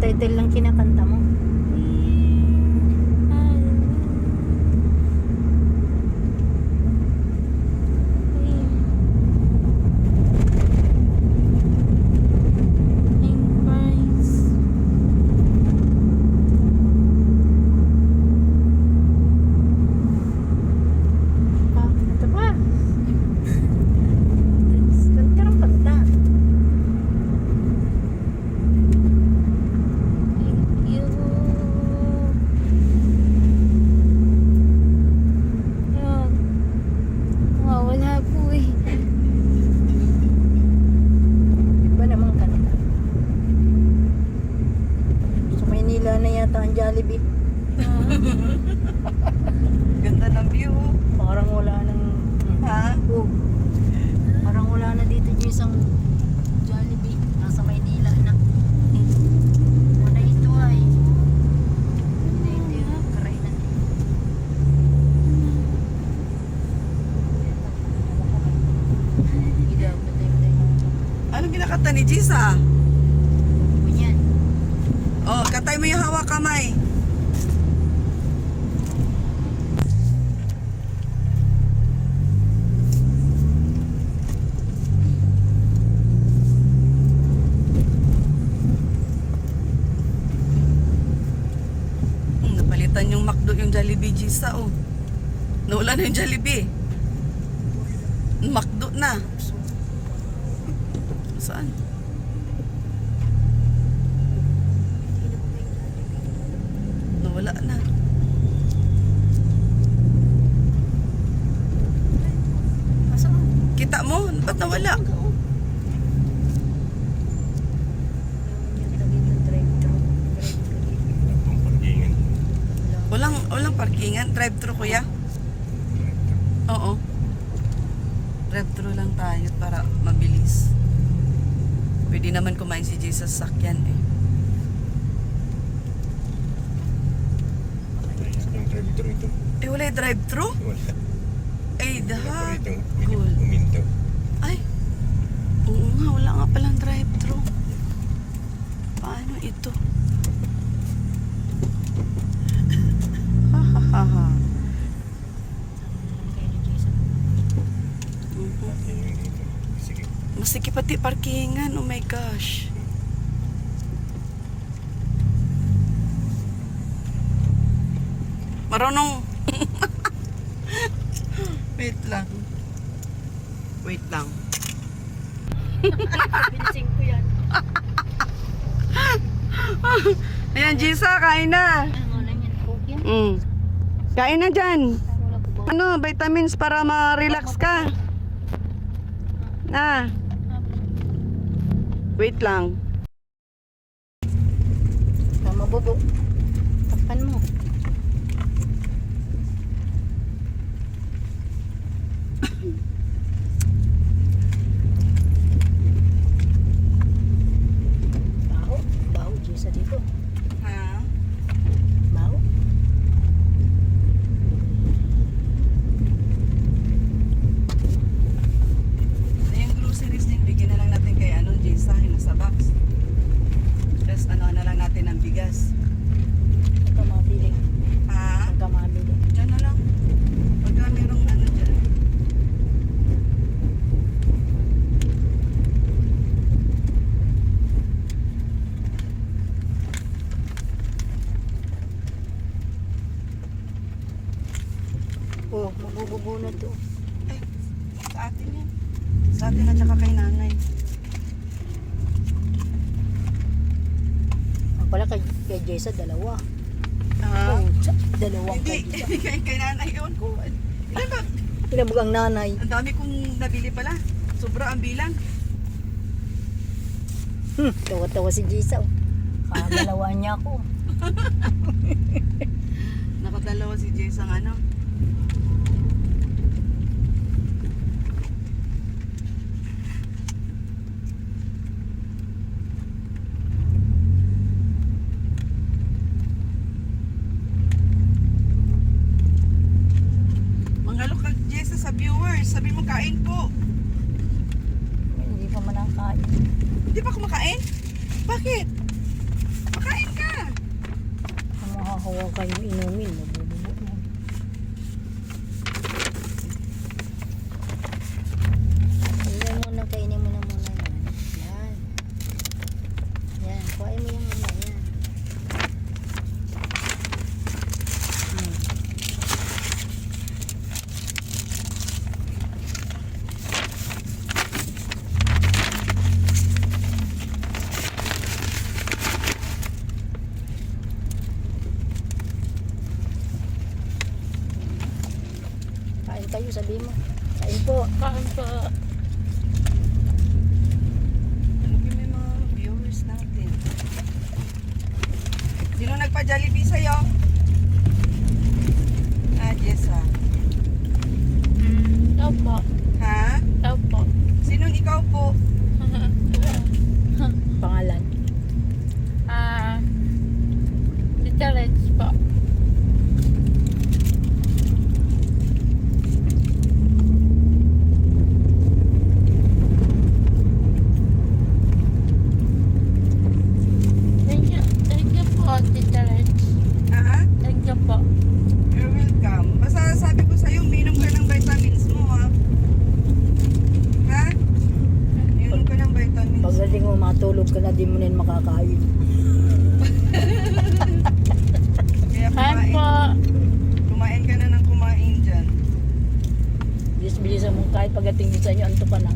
title lang kinakanta mo. Ito pa. Kanta ng kanta. Wala po eh. Iba namang kanta. Sa Maynila na yata ang Jollibee. Ganda ng view. Parang wala nang... Ha? Oh. Parang wala na dito yung isang Jollibee. Nasa Maynila na. Wala ito ay. Hindi yung karainan. Hindi daw. Anong kinakanta ni Jisa? Ganyan. Oh, katay mo yung hawak kamay. Napalitan yung McDo yung Jollibee, Jisa, oh. Nawala na yung Jollibee. McDo na. Saan? Nawala na. Asa mo? Kita mo? Ba't nawala? Walang parkingan. Drive-thru, kuya? Oo. Drive-thru lang tayo para mabilis. Pwede naman kumain si Jay sa sasakyan eh. Yung drive-thru ito. Eh, wala yung drive-thru? Wala. Ay, daha. Wala pa rito. Cool. Uminto. Ay. Oo nga, wala nga palang drive-thru. Paano ito? Ha ha ha ha. Yan yung dito. Sige. Masiki pati parkingan. Oh my gosh. Marunong. Wait lang. Wait lang. Pinsing ko yan. Ayan, Jisa, kain na. Ano lang yan? Coke yan? Kain na dyan. Wala ko ba? Ano, vitamins para ma-relax ka. Na. Wait lang. Tama, bobo. Takpan mo. Baho. Baho, Jessa dito. Ha? Baho. Yung groceries din, bigyan na lang natin kay Jisa, yung nasa box. Tapos na lang natin ng bigas. Ito mabili. Ha? Ito mabili. Diyan na lang. Pagka merong dyan. Oh, mabububo na to. Eh, sa atin yan. Sa atin at saka kay nanay. Ang pala kay Jessa, dalawa. Ha? Oh, dalawang Hindi, kay Jessa. hindi kay nanay yun ko. Ilan ba? Pinabog ang nanay. Ang dami kong nabili pala. Sobra ang bilang. Tawa-tawa si Jessa. Oh. Kakadalawa niya ako. Nakadalawa si Jess ang ano. Mangalok ka Jess sa viewers. Sabi mo kain po. Hindi pa man ang kain. Hindi pa kumakain? Bakit? Makain hawakan yung inumin. Mabububo mo. Kainin mo na, kainin mo na muna yan. Yan. Yan, kuhain mo yan muna. Yan. Hmm. Kain kayo, sabi mo. Kain po. Kain po. Ano yung may mga viewers natin? Sino nagpa-Jollibee sa'yo? Ah, Jessa. Ikaw po. Ha? Ikaw po. Sinong ikaw po? Pangalan. Tita Reds po. Thank you po, Tita Reds. Ha? Thank you po. You're welcome. Basta sabi ko sa'yo, uminom ka ng vitamins mo, ha? Ha? Uminom ka ng vitamins. Pagdating mo, matulog ka na, di mo na yun makakain. Kaya Kain po. kumain ka na ng kumain dyan. Bilis-bilisan mo kahit pagdating din sa inyo, anto ka na.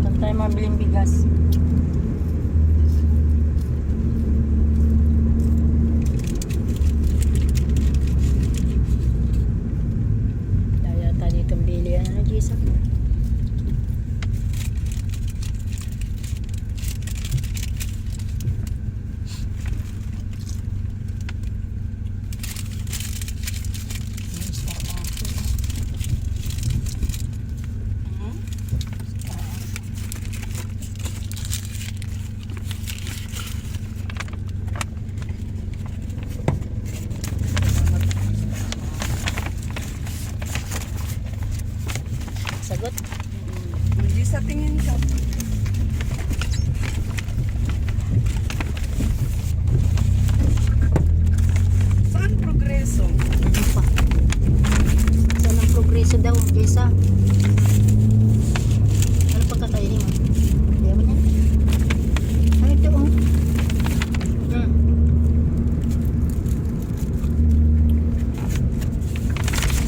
Saan tayo mabiling bigas? Yata dito ang bili. Ano, Jisa? Sagot? Hindi sa tingin ka. Saan progreso? Ano pa? Saan ang progreso daw, Jisa? Ano pa kakainin mo? Kaya mo niya? Ay, ito oh. Hmm.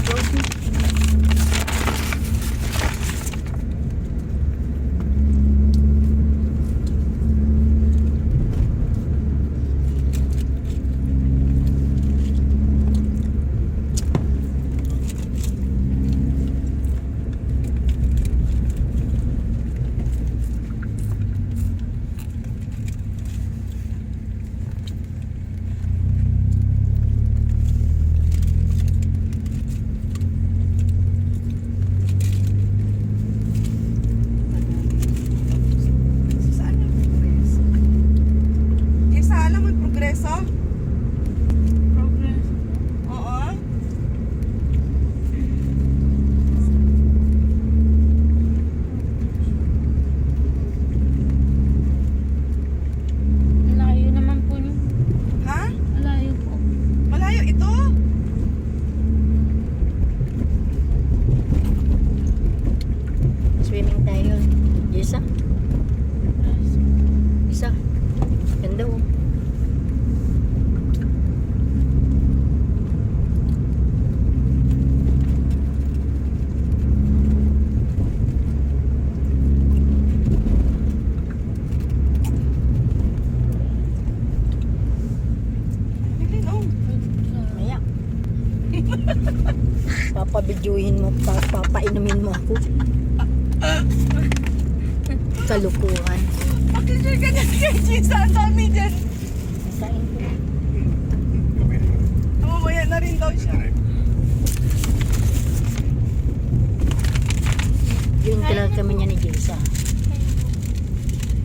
Close mo. Papabidyuhin mo, papainumin mo ako. Kalukuhan. Pag-share ka na kay Jessa. Ang dami dyan. Kain ko. Mamaya naman. Mamaya na rin daw siya. Yung talaga kami niya ni Jessa.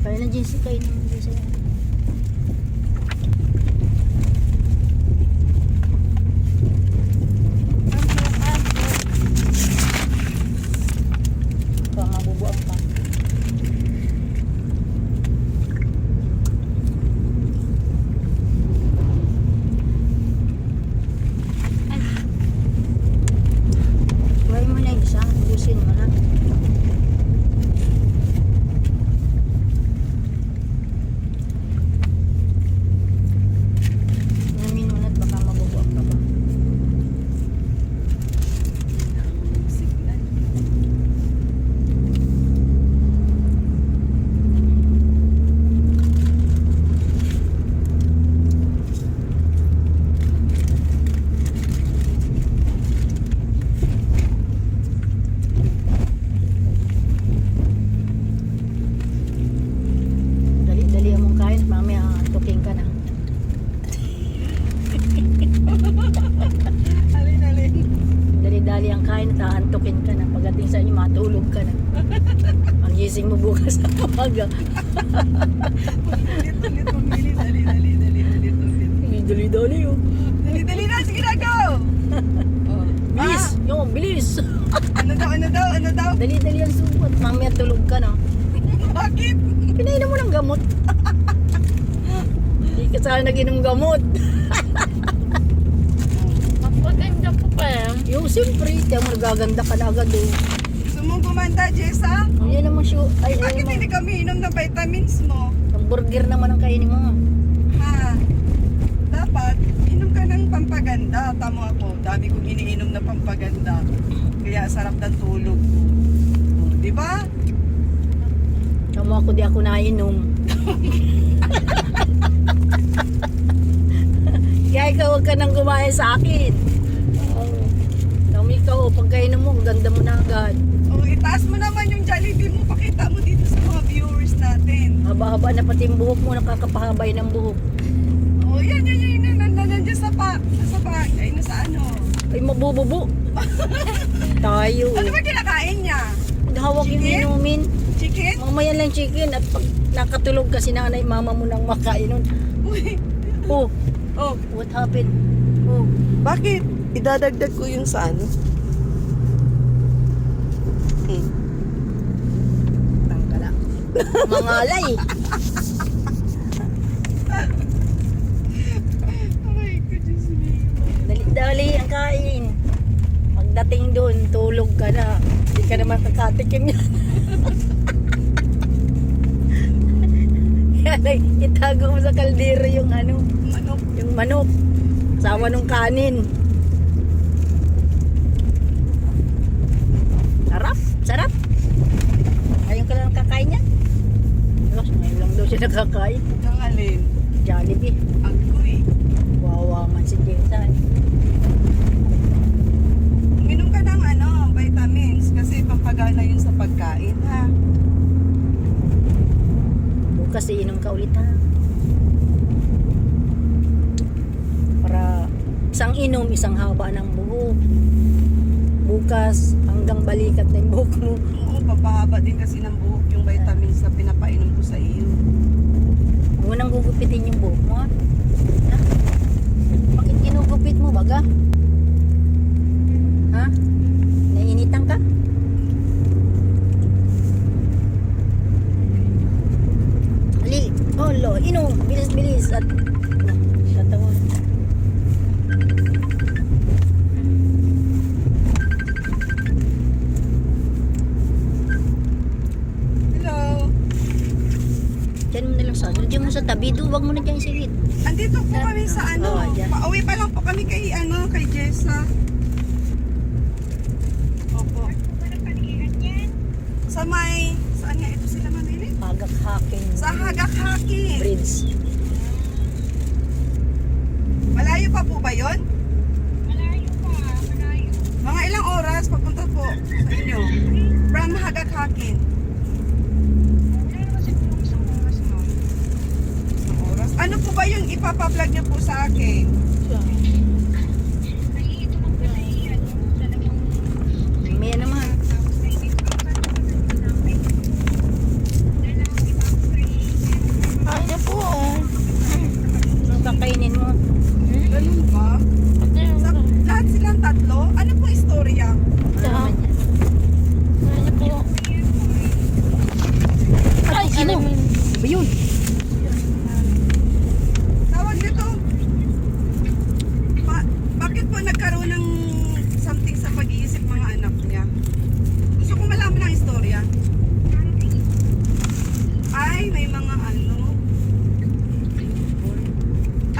Kaya na Jessa, kain naman Jessa. Baka mabubuang pa. Kuhain mo na yung isa, busin mo na. Ngamin mo na at baka mabubuang ka pa. Signal. Dali-dali mong kain at mamaya tuking ka na. Alin. Dali-dali ang kain at aantukin ka na. Pagdating sa inyo, matulog ka na. Ang gising mo bukas sa umaga. Ulit, pumili. Dali, ulit. Dali-dali oh. Dali na, sige na, go! Oh. Bilis! Yung, bilis! Ano daw? Dali-dali ang sugot. Mamaya tulog ka na. Bakit? Pinainom mo ng gamot. Hindi ka sana nag-inom gamot. Magpaganda po pa yan. Yung siyempre, kaya mo nagaganda ka na agad oh. Gusto mong gumanda, Jessa? Ang yan naman siya. Ay, Bakit hindi kami inom ng vitamins mo? ang burger naman ang kainin mo. Ha? Dapat, inom ka ng pampaganda. Tama ako. Dami kong iniinom na pampaganda. Kaya sarap ng tulog. Oh, di ba? Tama ako, di ako nainom. Kaya ikaw, huwag ka nang kumain sa akin. Kami ikaw, pagkainom mo, ang ganda mo na agad. Oh, itaas mo naman yung Jollibee mo. Pakita mo dito sa mga viewers natin. Haba-haba na pati yung buhok mo, nakakapahabay ng buhok. Oh, yan. Nandiyan sa bag. Ay, nasa ano? Ay, mabububo. Tayo. Ano ba kinakain niya? Hawak yung Chicken? inumin. Chicken? Mamaya lang chicken at pag nakatulog ka si nanay, mama mo nang makain nun. Uy. Oh, Oh, what happened? Oh, bakit? Idadagdag ko yung sa ano? tangkala. Mangalay. Ay, ko Diyos me. Dali-dali ang kain. Pagdating doon, tulog ka na. Hindi ka naman kakatikim yan. Kaya itago mo sa kaldero yung ano, Manok. yung manok. Sawa nung kanin. Sarap. Ayun ka lang kakain niya. Alas, ngayon lang daw siya nakakain. Ang alin? Jollibee. Agoy. Wawa man si Jensan. Uminom ka ng ano, vitamins kasi pampagana yun sa pagkain, ha? Bukas iinom ka ulit ha. Para isang inom, isang haba ng buhok. Bukas hanggang balikat na yung buhok mo. Oo, papahaba din kasi ng buhok yung vitamins na pinapainom ko sa iyo. Huwag mo nang gugupitin yung buhok mo ha. Ha? Bakit ginugupit mo baga? Ha? Naiinitan ka? Ali, olo, inom, bilis-bilis at katawan. Hello. Diyan mo na lang sa ano, diyan mo sa tabi doon, huwag mo na dyan silid. Andito po kami sa ano. Oo, dyan. Pauwi pa lang po kami kay ano, kay Jessa. Opo. Sa may, saan nga ito sila manili? Hagak hacking. Sa Hagak-Haki. Bridge. Malayo pa po ba yon? ilang oras papunta po sa inyo? From Hagakhakin. Isang oras. Ano po ba yung ipapablog niyo po sa akin? May naman. Ano po? Ang kakainin mo. Ganun ba? Sa, lahat silang tatlo? Ano po istorya? Ano naman yan? Ano po? Ay, ano? Ba yun? Tawag nito. Bakit po nagkaroon ng something sa pag-iisip mga anak niya? Gusto ko malaman ang istorya. Ay, may mga ano.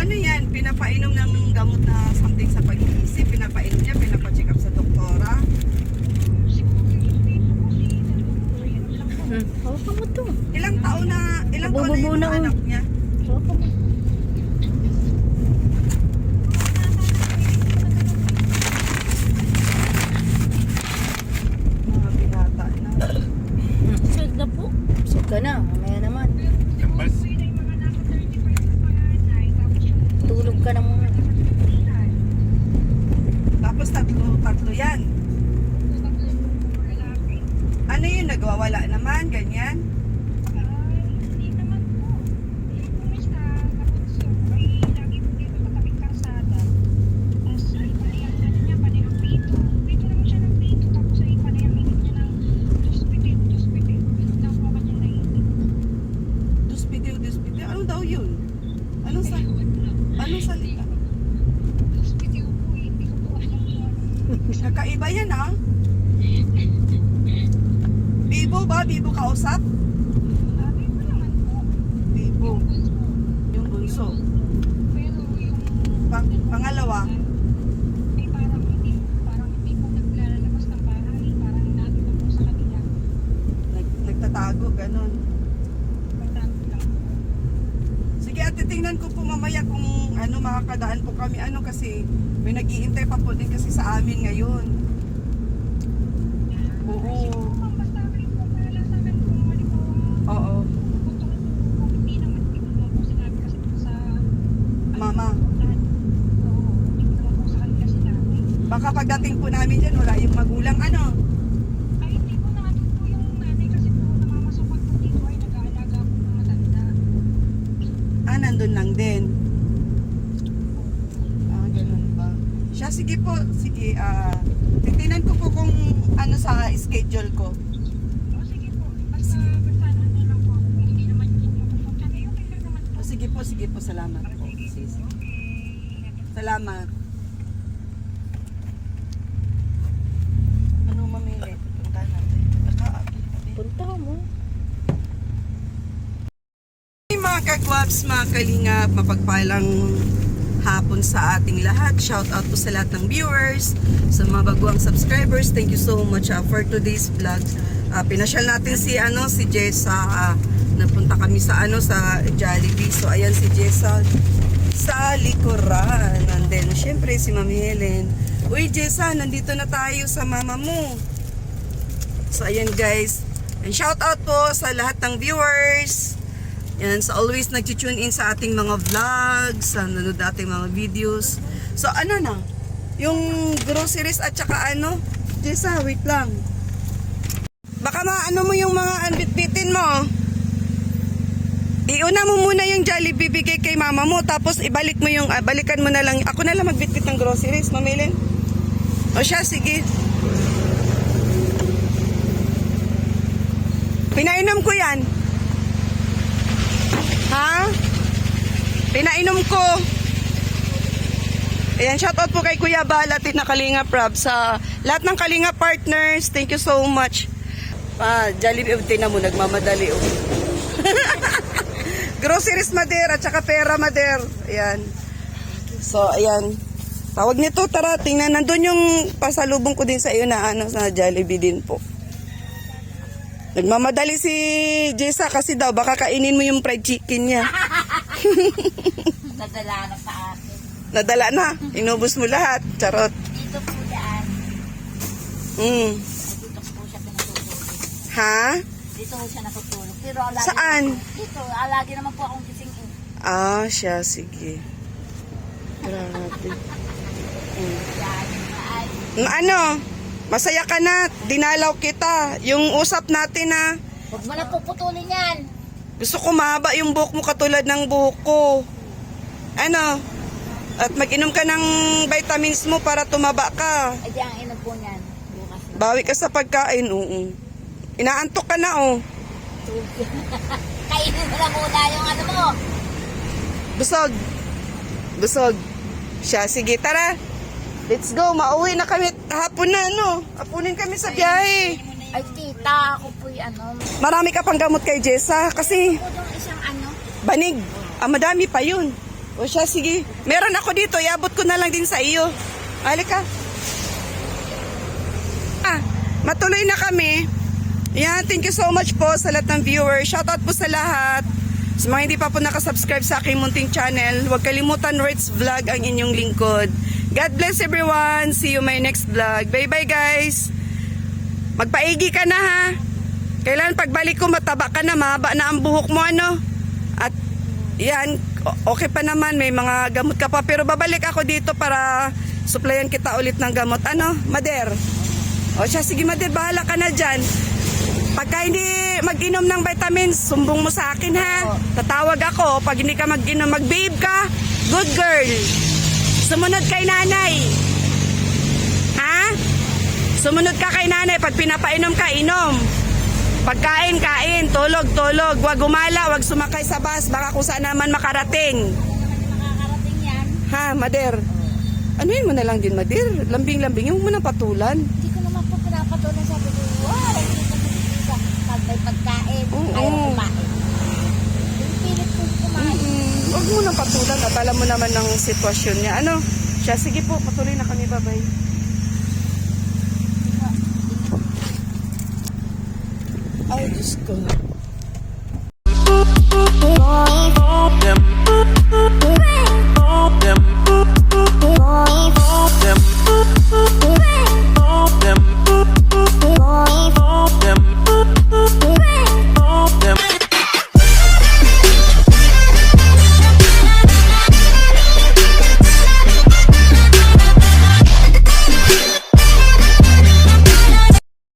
Ano yan? Pinapainom ng gamot na something sa pag-iisip. Pinapainom niya, pinapacheck up sa doktora. Hawakan mo to. Ilang taon na yung Nabubuo na, mga anak niya? Hawakan mo. Mga binata na. Sud na po. Busog ka na. Mamaya naman. Lampas. Tulog ka na muna. Tapos tatlo yan. Ano yun? Nagwawala naman? Ganyan? Duspideo. Ano daw yun? Anong salita? Kakaiba yan ah. Bibo ba? Bibo kausap? Bibo. Yung bunso. Pangalawa. Nagtatago, ganun. Sige, at titingnan ko po mamaya kung ano makakadaan po kami. Ano kasi may nag-iintay pa po din kasi sa amin ngayon. Oo. Oo. Mama. Baka pagdating po namin dyan, wala yung magulang ano. Ah, nandun lang din. Ah, ganun ba? Siya, sige po. Sige, titingnan ko po kung ano sa schedule ko. Sige po, salamat po. Sis. Salamat. Ano mamili? Punta natin. Punta mo. Hey, mga kagwaps, mga kalingap, mapagpalang hapon sa ating lahat. Shout out po sa lahat ng viewers, sa mga baguang subscribers. Thank you so much for today's vlog. Pinasyal natin si Jessa. Napunta kami sa sa Jollibee. So ayan si Jessa sa likuran. And then syempre si Mami Helen. Uy Jessa, nandito na tayo sa mama mo. So ayan guys. And shout out po sa lahat ng viewers. Yan, so always nag-tune in sa ating mga vlogs, sa nanonood ating mga videos. So ano na? Yung groceries at saka Jessa, wait lang. Baka maano mo yung mga anbit-bitin mo. Iuna mo muna yung Jollibee bigay kay mama mo, tapos ibalik mo yung, balikan mo na lang. Ako na lang magbitbit ng groceries, mamilin. O siya, sige. Pinainom ko yan. Ha? Pinainom ko. Ayan, shoutout po kay Kuya Bal at na Kalinga Prab. Sa lahat ng Kalinga partners, thank you so much. Jollibee, tina mo, nagmamadali. Groceries Mader at saka pera Mader. Ayan. So, ayan. Tawag nito, tara, tingnan. Nandun yung pasalubong ko din sa iyo na sa Jollibee din po. Nagmamadali si Jessa kasi daw baka kainin mo yung fried chicken niya. Nadala na sa akin. Nadala na. Inubos mo lahat. Charot. Dito po daan. Ay, dito po siya pinatulog. Ha? Dito po siya natutulog. Pero lagi Saan? Dito, lagi naman po akong gising eh. Ah, siya. Sige. Grabe. Yan, ay. Ano? Masaya ka na. Dinalaw kita. Yung usap natin na Huwag mo na puputulin yan. gusto ko mahaba yung buhok mo katulad ng buhok ko. Ano? At mag-inom ka ng vitamins mo para tumaba ka. Ay, di ang inog po niyan. Bukas na. Bawi ka sa pagkain. Oo. Inaantok ka na, oh. Kainin mo na muna yung ano mo. Busog. Busog. Siya, sige, tara. Let's go. Mauwi na kami. Hapon na, ano? Hapunin kami sa biyahe. Ay, tita, ako po yung ano. Marami ka pang gamot kay Jessa kasi Ako yung isang ano. banig. Madami pa yun. O siya, sige. Meron ako dito. Iabot ko na lang din sa iyo. Halika. Matuloy na kami. Yan, thank you so much po sa lahat ng viewers. Shoutout po sa lahat. Sa mga hindi pa po nakasubscribe sa aking munting channel, huwag kalimutan Ritz Vlog ang inyong lingkod. God bless everyone. See you my next vlog. Bye-bye guys. Magpaigi ka na ha. Kailan pagbalik ko mataba ka na, mahaba na ang buhok mo ano. At yan, okay pa naman, may mga gamot ka pa. Pero babalik ako dito para supplyan kita ulit ng gamot. Ano, Mader? O siya, sige Mader, bahala ka na dyan. Pagka hindi mag-inom ng vitamins, sumbong mo sa akin ha. Tatawag ako. Pag hindi ka mag-inom, mag-babe ka. Good girl. Sumunod kay nanay. Ha? Sumunod ka kay nanay. Pag pinapainom ka, inom. Pagkain, kain. Tulog, tulog. Huwag gumala, huwag sumakay sa bus. Baka kung saan naman makarating. Makakarating yan. Ha, Mader? Anuhin mo na lang din, Mader. Lambing-lambing. Huwag mo na patulan. Hindi ko naman po pinapatulan sa ko. Wow, hindi ko sa pag may pagkain. Oo. Ayaw kumain. Yung pilit ko kumain. Huwag mo nang patulan at alam mo naman ng sitwasyon niya. Ano? Siya, sige po, patuloy na kami. Bye-bye. Ay, Diyos ko.